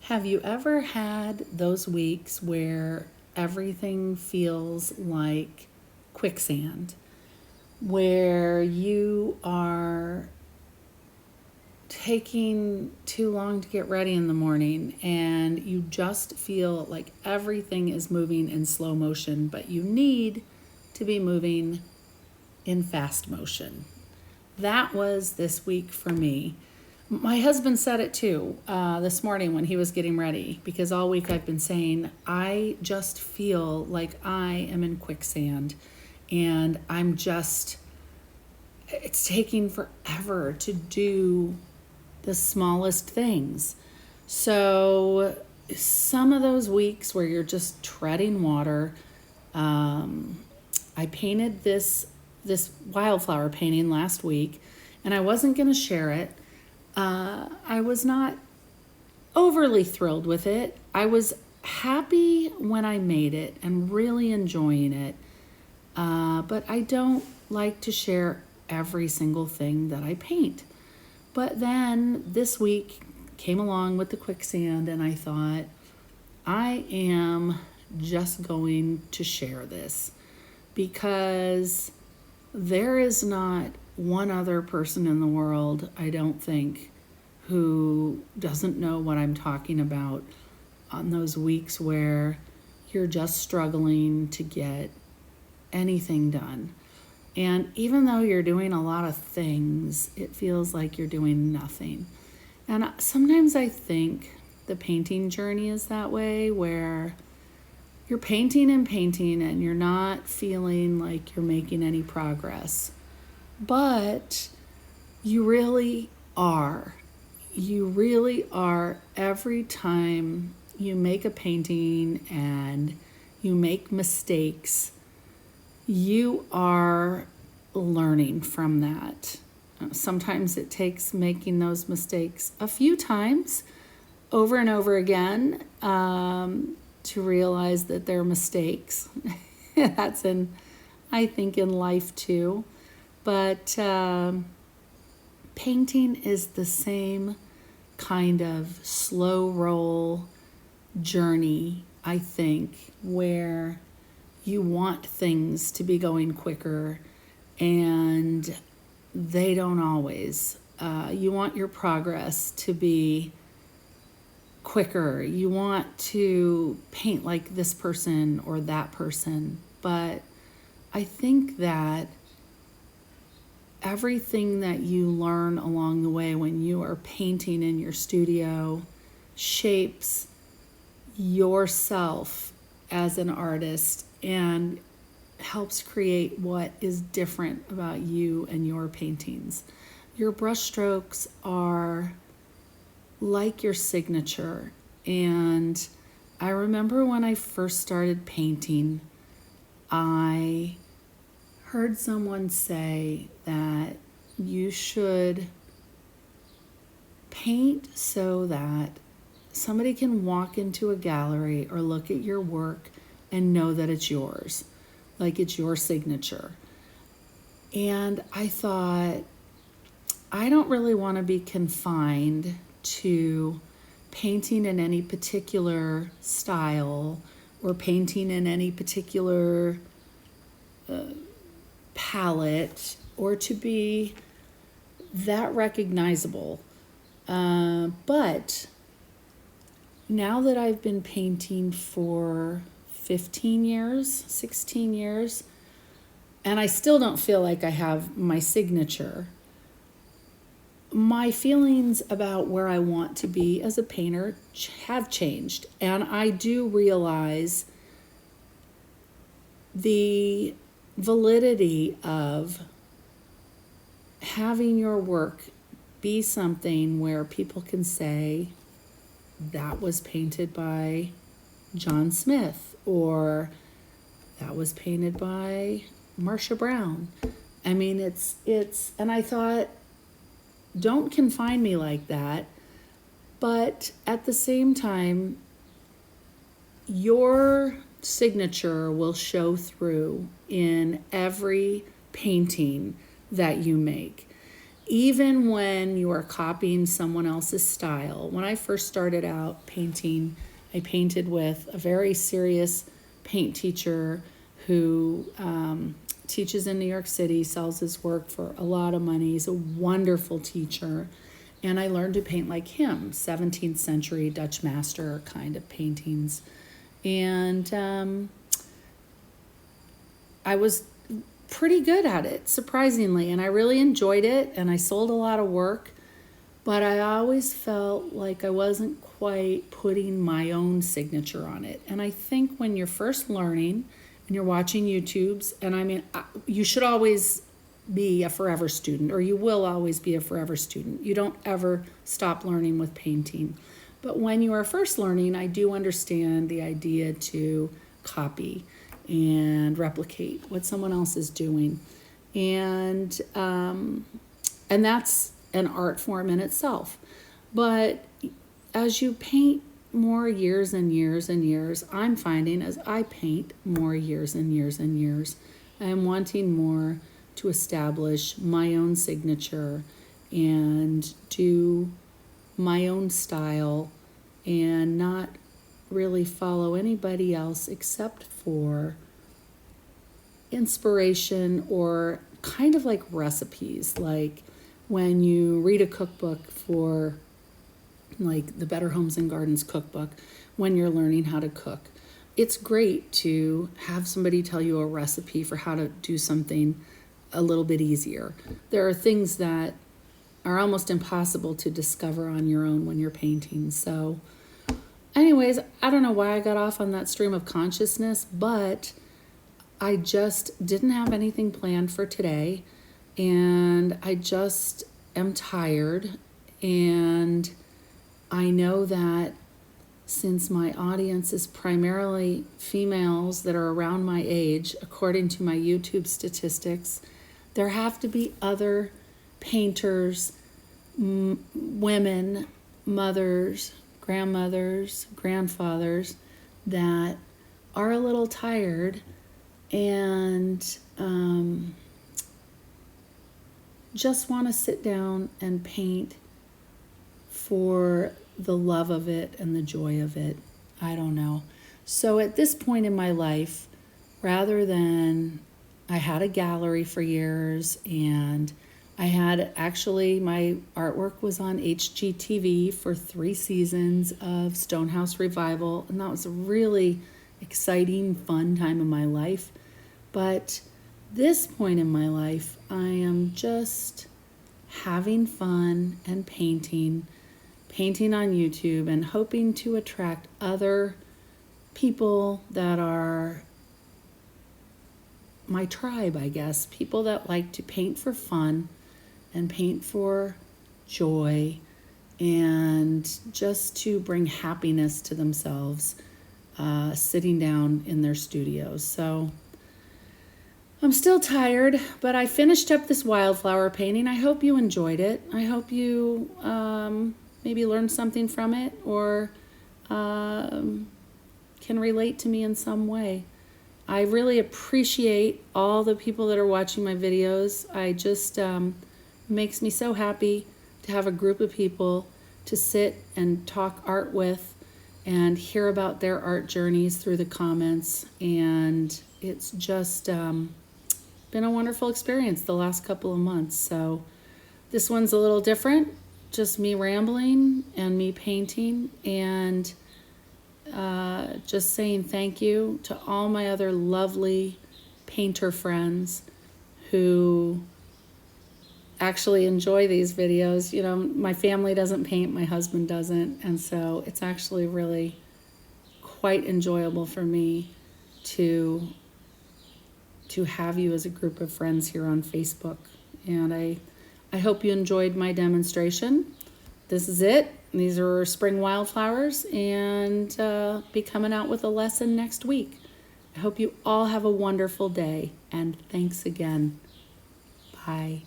Have you ever had those weeks where everything feels like quicksand, where you are taking too long to get ready in the morning and you just feel like everything is moving in slow motion, but you need to be moving in fast motion? That was this week for me. My husband said it too this morning when he was getting ready, because all week I've been saying, I just feel like I am in quicksand and it's taking forever to do the smallest things. So some of those weeks where you're just treading water, I painted this wildflower painting last week, and I wasn't going to share it. I was not overly thrilled with it. I was happy when I made it and really enjoying it, but I don't like to share every single thing that I paint. But then this week came along with the quicksand, and I thought, I am just going to share this, because there is not one other person in the world, I don't think, who doesn't know what I'm talking about on those weeks where you're just struggling to get anything done. And even though you're doing a lot of things, it feels like you're doing nothing. And sometimes I think the painting journey is that way, where you're painting and you're not feeling like you're making any progress. But you really are. You really are. Every time you make a painting and you make mistakes, you are learning from that. Sometimes it takes making those mistakes a few times over and over again to realize that they're mistakes. That's I think in life too. But painting is the same kind of slow roll journey, I think, where you want things to be going quicker, and they don't always. You want your progress to be quicker. You want to paint like this person or that person. But I think that everything that you learn along the way when you are painting in your studio shapes yourself as an artist and helps create what is different about you and your paintings. Your brushstrokes are like your signature. And I remember when I first started painting, I heard someone say that you should paint so that somebody can walk into a gallery or look at your work and know that it's yours, like it's your signature. And I thought, I don't really want to be confined to painting in any particular style or painting in any particular palette, or to be that recognizable. But now that I've been painting for 15 years, 16 years, and I still don't feel like I have my signature, my feelings about where I want to be as a painter have changed. And I do realize the validity of having your work be something where people can say, that was painted by John Smith, or that was painted by Marsha Brown. I mean, it's, and I thought, don't confine me like that. But at the same time, your signature will show through in every painting that you make. even when you are copying someone else's style. When I first started out painting, I painted with a very serious paint teacher who teaches in New York City, sells his work for a lot of money. He's a wonderful teacher. And I learned to paint like him, 17th century Dutch master kind of paintings. And I was pretty good at it, surprisingly, and I really enjoyed it, and I sold a lot of work, but I always felt like I wasn't quite putting my own signature on it. And I think when you're first learning and you're watching YouTubes, and I mean, you should always be a forever student, or you will always be a forever student. You don't ever stop learning with painting. But when you are first learning, I do understand the idea to copy and replicate what someone else is doing. And that's an art form in itself. But as you paint more years and years and years, I'm finding as I paint more years and years and years, I'm wanting more to establish my own signature and do my own style and not really follow anybody else except for inspiration or kind of like recipes. Like when you read a cookbook for like the Better Homes and Gardens cookbook, when you're learning how to cook, it's great to have somebody tell you a recipe for how to do something a little bit easier. There are things that are almost impossible to discover on your own when you're painting. So anyways, I don't know why I got off on that stream of consciousness, but I just didn't have anything planned for today, and I just am tired, and I know that since my audience is primarily females that are around my age, according to my YouTube statistics, there have to be other painters, women, mothers, grandmothers, grandfathers that are a little tired and just want to sit down and paint for the love of it and the joy of it. I don't know. So at this point in my life, rather than, I had a gallery for years, and I had actually, my artwork was on HGTV for 3 seasons of Stonehouse Revival, and that was a really exciting, fun time in my life. But this point in my life, I am just having fun and painting on YouTube, and hoping to attract other people that are my tribe, I guess. People that like to paint for fun and paint for joy and just to bring happiness to themselves, sitting down in their studios. So I'm still tired, but I finished up this wildflower painting. I hope you enjoyed it. I hope you maybe learned something from it, or can relate to me in some way. I really appreciate all the people that are watching my videos. I just makes me so happy to have a group of people to sit and talk art with and hear about their art journeys through the comments. And it's just been a wonderful experience the last couple of months. So this one's a little different, just me rambling and me painting, and just saying thank you to all my other lovely painter friends who actually enjoy these videos. You know, my family doesn't paint, my husband doesn't, and so it's actually really quite enjoyable for me to have you as a group of friends here on Facebook. And I hope you enjoyed my demonstration. This is it. These are spring wildflowers, and be coming out with a lesson next week. I hope you all have a wonderful day, and thanks again. Bye.